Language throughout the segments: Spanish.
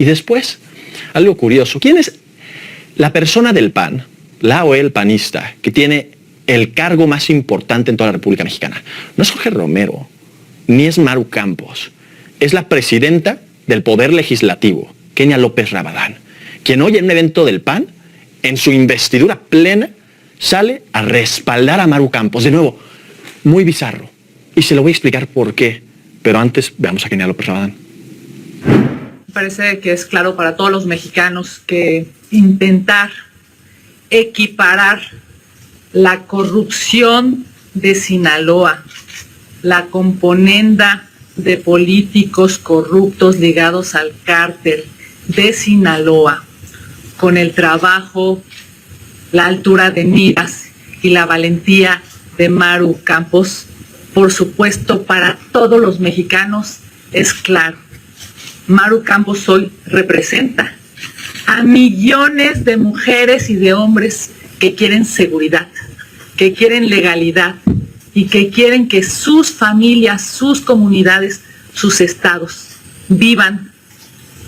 Y después, algo curioso, ¿quién es la persona del PAN, la o el panista, que tiene el cargo más importante en toda la República Mexicana? No es Jorge Romero, ni es Maru Campos, es la presidenta del Poder Legislativo, Kenia López Rabadán, quien hoy en un evento del PAN, en su investidura plena, sale a respaldar a Maru Campos. De nuevo, muy bizarro. Y se lo voy a explicar por qué. Pero antes, veamos a Kenia López Rabadán. Me parece que es claro para todos los mexicanos que intentar equiparar la corrupción de Sinaloa, la componenda de políticos corruptos ligados al cártel de Sinaloa, con el trabajo, la altura de miras y la valentía de Maru Campos, por supuesto, para todos los mexicanos es claro. Maru Campos hoy representa a millones de mujeres y de hombres que quieren seguridad, que quieren legalidad y que quieren que sus familias, sus comunidades, sus estados vivan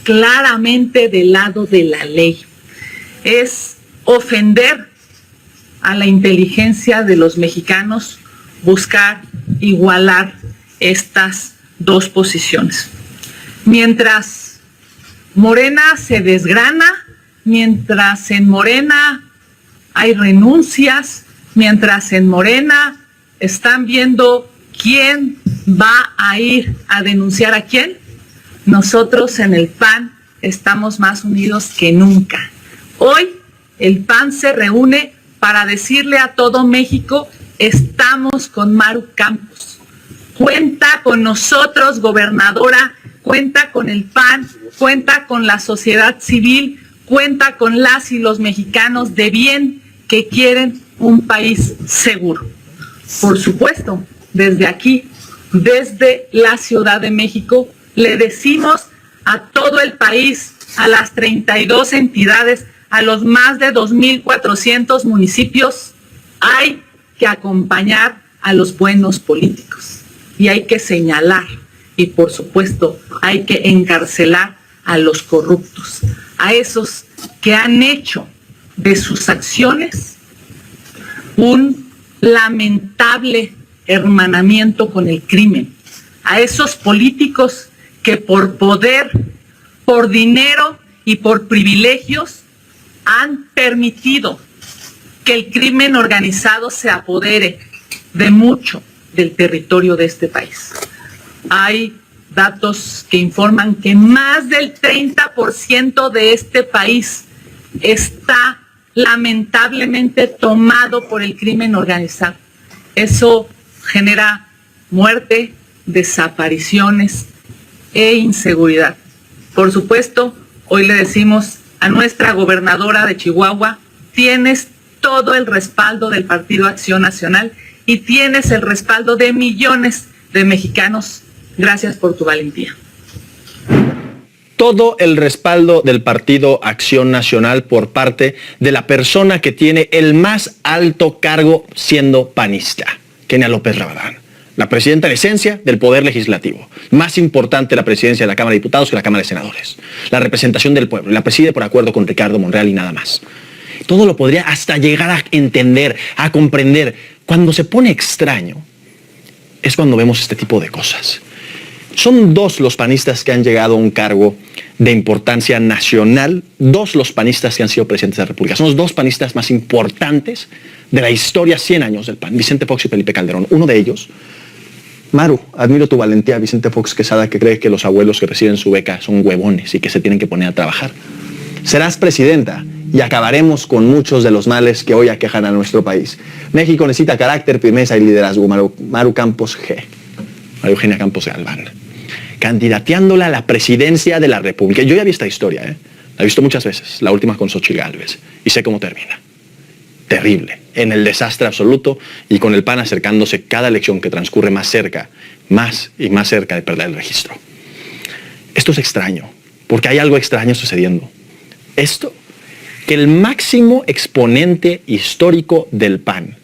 claramente del lado de la ley. Es ofender a la inteligencia de los mexicanos buscar igualar estas dos posiciones. Mientras Morena se desgrana, mientras en Morena hay renuncias, mientras en Morena están viendo quién va a ir a denunciar a quién, nosotros en el PAN estamos más unidos que nunca. Hoy el PAN se reúne para decirle a todo México: estamos con Maru Campos. Cuenta con nosotros, gobernadora, cuenta con el PAN, cuenta con la sociedad civil, cuenta con las y los mexicanos de bien que quieren un país seguro. Por supuesto, desde aquí, desde la Ciudad de México, le decimos a todo el país, a las 32 entidades, a los más de 2.400 municipios, hay que acompañar a los buenos políticos y hay que señalar y, por supuesto, hay que encarcelar a los corruptos, a esos que han hecho de sus acciones un lamentable hermanamiento con el crimen, a esos políticos que por poder, por dinero y por privilegios han permitido que el crimen organizado se apodere de mucho del territorio de este país. Hay datos que informan que más del 30% de este país está lamentablemente tomado por el crimen organizado. Eso genera muerte, desapariciones e inseguridad. Por supuesto, hoy le decimos a nuestra gobernadora de Chihuahua: tienes todo el respaldo del Partido Acción Nacional y tienes el respaldo de millones de mexicanos. Gracias por tu valentía. Todo el respaldo del Partido Acción Nacional por parte de la persona que tiene el más alto cargo siendo panista, Kenia López Rabadán, la presidenta en esencia del Poder Legislativo. Más importante la presidencia de la Cámara de Diputados que la Cámara de Senadores. La representación del pueblo. La preside por acuerdo con Ricardo Monreal y nada más. Todo lo podría hasta llegar a entender, a comprender. Cuando se pone extraño, es cuando vemos este tipo de cosas. Son dos los panistas que han llegado a un cargo de importancia nacional, dos los panistas que han sido presidentes de la República. Son los dos panistas más importantes de la historia, 100 años del PAN, Vicente Fox y Felipe Calderón. Uno de ellos, Maru, admiro tu valentía, Vicente Fox Quesada, que cree que los abuelos que reciben su beca son huevones y que se tienen que poner a trabajar. Serás presidenta y acabaremos con muchos de los males que hoy aquejan a nuestro país. México necesita carácter, firmeza y liderazgo. Maru Campos G. María Eugenia Campos Galván, candidateándola a la presidencia de la República. Yo ya vi esta historia, la he visto muchas veces, la última con Xochitl Gálvez, y sé cómo termina. Terrible, en el desastre absoluto y con el PAN acercándose cada elección que transcurre más cerca, más y más cerca de perder el registro. Esto es extraño, porque hay algo extraño sucediendo. Esto, que el máximo exponente histórico del PAN,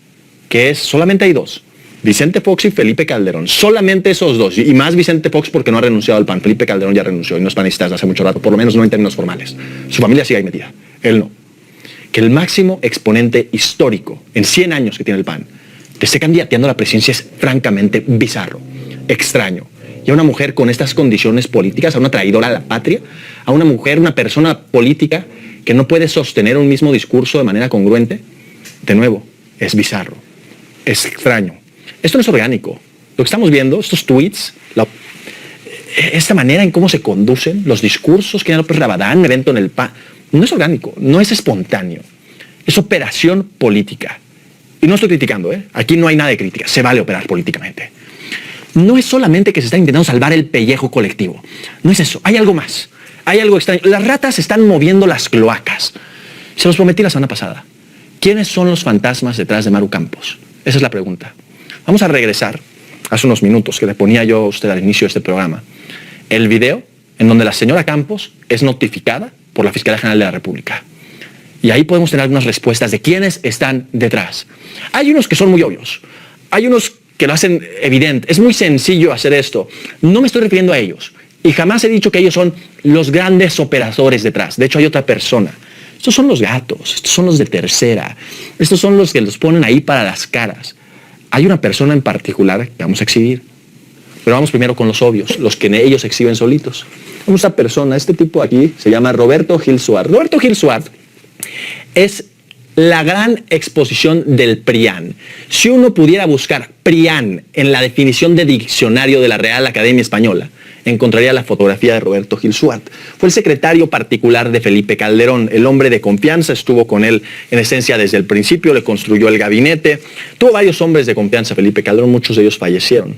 que es, solamente hay dos, Vicente Fox y Felipe Calderón, solamente esos dos, y más Vicente Fox porque no ha renunciado al PAN. Felipe Calderón ya renunció y no es panista desde hace mucho rato, por lo menos no en términos formales. Su familia sigue ahí metida, él no. Que el máximo exponente histórico en 100 años que tiene el PAN te esté candidateando a la presidencia es francamente bizarro, extraño. Y a una mujer con estas condiciones políticas, a una traidora a la patria, a una mujer, una persona política que no puede sostener un mismo discurso de manera congruente, de nuevo, es bizarro, es extraño. Esto no es orgánico. Lo que estamos viendo, estos tweets, esta manera en cómo se conducen los discursos que López Rabadán, evento en el PAN, no es orgánico, no es espontáneo. Es operación política. Y no estoy criticando, aquí no hay nada de crítica, se vale operar políticamente. No es solamente que se está intentando salvar el pellejo colectivo. No es eso, hay algo más. Hay algo extraño. Las ratas están moviendo las cloacas. Se los prometí la semana pasada. ¿Quiénes son los fantasmas detrás de Maru Campos? Esa es la pregunta. Vamos a regresar hace unos minutos que le ponía yo a usted al inicio de este programa. El video en donde la señora Campos es notificada por la Fiscalía General de la República. Y ahí podemos tener algunas respuestas de quiénes están detrás. Hay unos que son muy obvios. Hay unos que lo hacen evidente. Es muy sencillo hacer esto. No me estoy refiriendo a ellos. Y jamás he dicho que ellos son los grandes operadores detrás. De hecho, hay otra persona. Estos son los gatos. Estos son los de tercera. Estos son los que los ponen ahí para las caras. Hay una persona en particular que vamos a exhibir. Pero vamos primero con los obvios, los que ellos exhiben solitos. Vamos a esta persona, este tipo aquí, se llama Roberto Gil Suart. Roberto Gil Suart es la gran exposición del PRIAN. Si uno pudiera buscar PRIAN en la definición de diccionario de la Real Academia Española, encontraría la fotografía de Roberto Gil Suart. Fue el secretario particular de Felipe Calderón, el hombre de confianza, estuvo con él en esencia desde el principio, le construyó el gabinete. Tuvo varios hombres de confianza Felipe Calderón, muchos de ellos fallecieron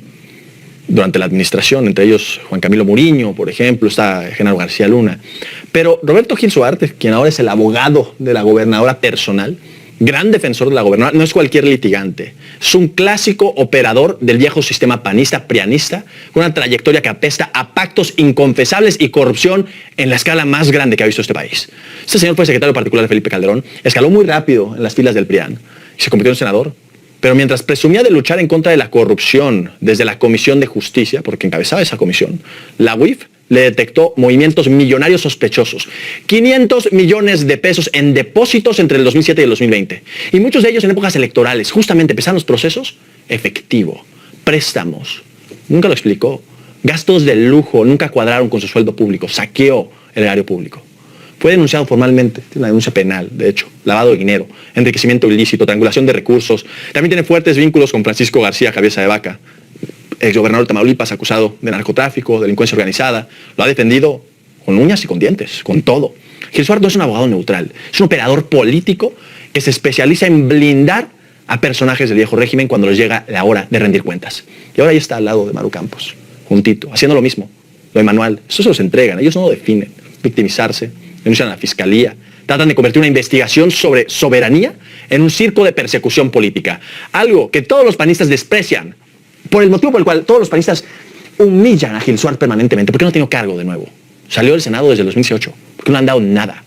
durante la administración, entre ellos Juan Camilo Muriño, por ejemplo, está Genaro García Luna. Pero Roberto Gil Suart, quien ahora es el abogado de la gobernadora personal, gran defensor de la gobernadora, no es cualquier litigante, es un clásico operador del viejo sistema panista, prianista, con una trayectoria que apesta a pactos inconfesables y corrupción en la escala más grande que ha visto este país. Este señor fue secretario particular de Felipe Calderón, escaló muy rápido en las filas del PRIAN y se convirtió en senador. Pero mientras presumía de luchar en contra de la corrupción desde la Comisión de Justicia, porque encabezaba esa comisión, la UIF le detectó movimientos millonarios sospechosos. 500 millones de pesos en depósitos entre el 2007 y el 2020. Y muchos de ellos en épocas electorales. Justamente empezaron los procesos, efectivo, préstamos. Nunca lo explicó. Gastos de lujo, nunca cuadraron con su sueldo público. Saqueó el erario público. Fue denunciado formalmente, tiene una denuncia penal, de hecho, lavado de dinero, enriquecimiento ilícito, triangulación de recursos. También tiene fuertes vínculos con Francisco García Cabeza de Vaca, exgobernador de Tamaulipas, acusado de narcotráfico, delincuencia organizada. Lo ha defendido con uñas y con dientes, con todo. Gil Suart no es un abogado neutral, es un operador político que se especializa en blindar a personajes del viejo régimen cuando les llega la hora de rendir cuentas. Y ahora ahí está al lado de Maru Campos, juntito, haciendo lo mismo, lo de Manuel. Eso se los entregan, ellos no lo definen, victimizarse. Denuncian a la fiscalía, tratan de convertir una investigación sobre soberanía en un circo de persecución política. Algo que todos los panistas desprecian, por el motivo por el cual todos los panistas humillan a Gil Suart permanentemente, porque no ha tenido cargo de nuevo. Salió del Senado desde el 2018, porque no le han dado nada.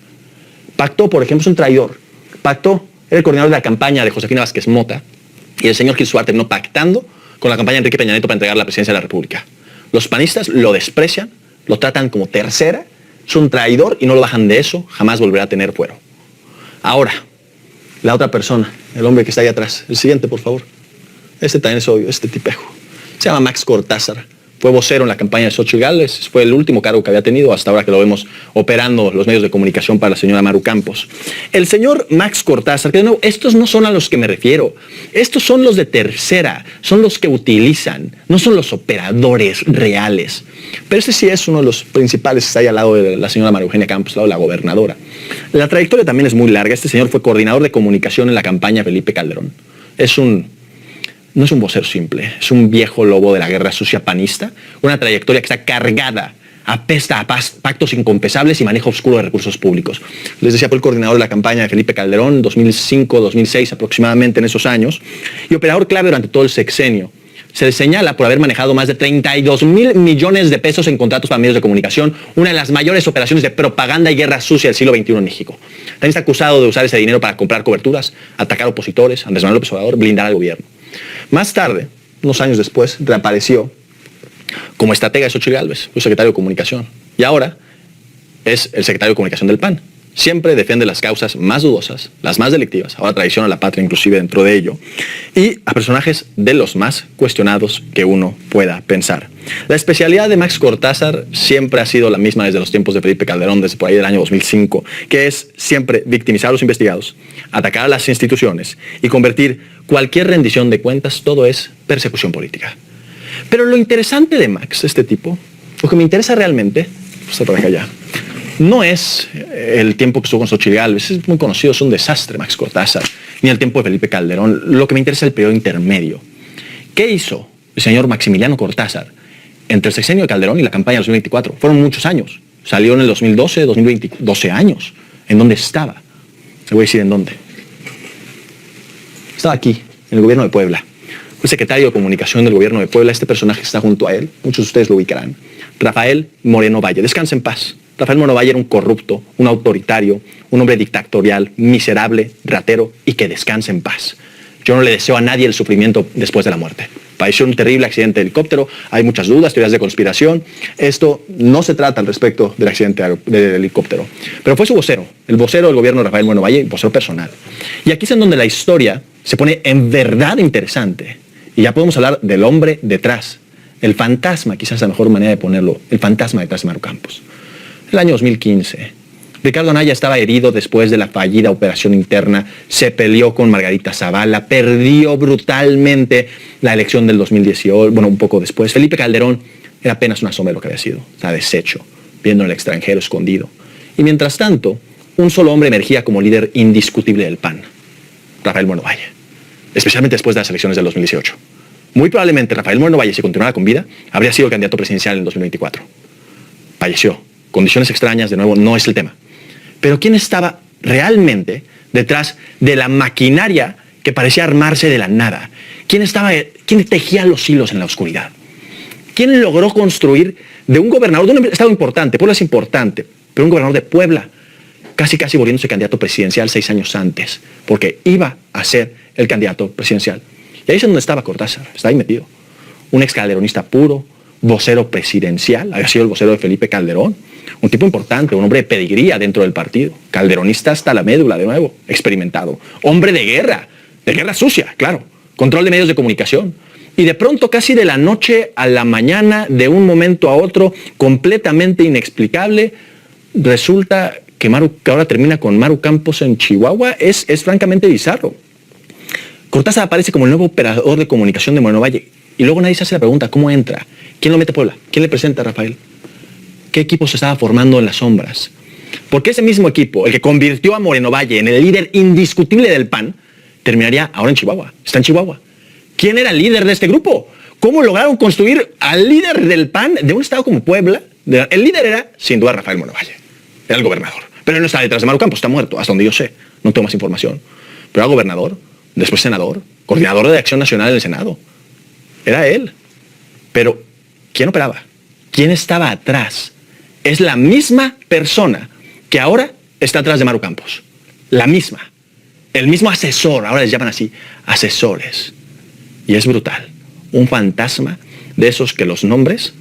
Pactó, por ejemplo, es un traidor. Pactó, era el coordinador de la campaña de Josefina Vázquez Mota, y el señor Gil Suart terminó pactando con la campaña de Enrique Peña Nieto para entregar la presidencia de la República. Los panistas lo desprecian, lo tratan como tercera. Es un traidor y no lo bajan de eso, jamás volverá a tener fuero. Ahora, la otra persona, el hombre que está ahí atrás. El siguiente, por favor. Este también es obvio, este tipejo. Se llama Max Cortázar. Fue vocero en la campaña de Xochitl Gálvez. Fue el último cargo que había tenido hasta ahora que lo vemos operando los medios de comunicación para la señora Maru Campos. El señor Max Cortázar, que de nuevo, estos no son a los que me refiero. Estos son los de tercera, son los que utilizan, no son los operadores reales. Pero este sí es uno de los principales, está ahí al lado de la señora María Eugenia Campos, al lado de la gobernadora. La trayectoria también es muy larga. Este señor fue coordinador de comunicación en la campaña Felipe Calderón. No es un vocero simple, es un viejo lobo de la guerra sucia panista, una trayectoria que está cargada, apesta a pactos inconfesables y manejo oscuro de recursos públicos. Les decía, fue el coordinador de la campaña de Felipe Calderón, 2005, 2006 aproximadamente en esos años, y operador clave durante todo el sexenio. Se le señala por haber manejado más de 32,000 millones de pesos en contratos para medios de comunicación, una de las mayores operaciones de propaganda y guerra sucia del siglo XXI en México. También está acusado de usar ese dinero para comprar coberturas, atacar opositores, Andrés Manuel López Obrador, blindar al gobierno. Más tarde, unos años después, reapareció como estratega de Xochitl Gálvez, su secretario de Comunicación. Y ahora es el secretario de Comunicación del PAN. Siempre defiende las causas más dudosas, las más delictivas, ahora traiciona a la patria inclusive dentro de ello, y a personajes de los más cuestionados que uno pueda pensar. La especialidad de Max Cortázar siempre ha sido la misma desde los tiempos de Felipe Calderón, desde por ahí del año 2005, que es siempre victimizar a los investigados, atacar a las instituciones y convertir cualquier rendición de cuentas, todo es persecución política. Pero lo interesante de Max, este tipo, lo que me interesa realmente, está por acá ya, no es el tiempo que estuvo con Xochitl Gálvez, es muy conocido, es un desastre Max Cortázar, ni el tiempo de Felipe Calderón. Lo que me interesa es el periodo intermedio. ¿Qué hizo el señor Maximiliano Cortázar entre el sexenio de Calderón y la campaña de 2024? Fueron muchos años. Salió en el 2012, 2020, 12 años. ¿En dónde estaba? Le voy a decir en dónde. Estaba aquí, en el gobierno de Puebla. Fue secretario de Comunicación del gobierno de Puebla. Este personaje está junto a él, muchos de ustedes lo ubicarán. Rafael Moreno Valle. Descansa en paz. Rafael Moreno Valle era un corrupto, un autoritario, un hombre dictatorial, miserable, ratero y que descanse en paz. Yo no le deseo a nadie el sufrimiento después de la muerte. Padeció un terrible accidente de helicóptero, hay muchas dudas, teorías de conspiración. Esto no se trata al respecto del accidente del helicóptero. Pero fue su vocero, el vocero del gobierno de Rafael Moreno Valle, vocero personal. Y aquí es en donde la historia se pone en verdad interesante. Y ya podemos hablar del hombre detrás, el fantasma, quizás la mejor manera de ponerlo, el fantasma detrás de Maru Campos. El año 2015, Ricardo Anaya estaba herido después de la fallida operación interna, se peleó con Margarita Zavala, perdió brutalmente la elección del 2018, bueno, un poco después. Felipe Calderón era apenas una sombra de lo que había sido, estaba deshecho, viendo en el extranjero, escondido. Y mientras tanto, un solo hombre emergía como líder indiscutible del PAN, Rafael Moreno Valle, especialmente después de las elecciones del 2018. Muy probablemente Rafael Moreno Valle, si continuara con vida, habría sido el candidato presidencial en 2024. Falleció. Condiciones extrañas, de nuevo, no es el tema. Pero ¿quién estaba realmente detrás de la maquinaria que parecía armarse de la nada? ¿Quién tejía los hilos en la oscuridad? ¿Quién logró construir de un gobernador de un estado importante? Puebla es importante, pero un gobernador de Puebla, casi volviéndose candidato presidencial 6 años antes, porque iba a ser el candidato presidencial. Y ahí es donde estaba Cortázar, está ahí metido. Un ex calderonista puro, vocero presidencial, había sido el vocero de Felipe Calderón, un tipo importante, un hombre de pedigría dentro del partido, calderonista hasta la médula, de nuevo, experimentado, hombre de guerra sucia, claro, control de medios de comunicación. Y de pronto, casi de la noche a la mañana, de un momento a otro, completamente inexplicable, resulta que ahora termina con Maru Campos en Chihuahua, es francamente bizarro. Cortázar aparece como el nuevo operador de comunicación de Moreno Valle, y luego nadie se hace la pregunta, ¿cómo entra? ¿Quién lo mete a Puebla? ¿Quién le presenta a Rafael? ¿Qué equipo se estaba formando en las sombras? Porque ese mismo equipo, el que convirtió a Moreno Valle en el líder indiscutible del PAN, terminaría ahora en Chihuahua. Está en Chihuahua. ¿Quién era el líder de este grupo? ¿Cómo lograron construir al líder del PAN de un estado como Puebla? El líder era, sin duda, Rafael Moreno Valle. Era el gobernador. Pero él no está detrás de Maru Campos, está muerto, hasta donde yo sé. No tengo más información. Pero era gobernador, después senador, coordinador de Acción Nacional en el Senado. Era él. Pero, ¿quién operaba? ¿Quién estaba atrás? Es la misma persona que ahora está atrás de Maru Campos. La misma. El mismo asesor, ahora les llaman así, asesores. Y es brutal. Un fantasma de esos que los nombres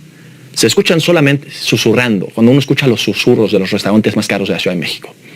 se escuchan solamente susurrando, cuando uno escucha los susurros de los restaurantes más caros de la Ciudad de México.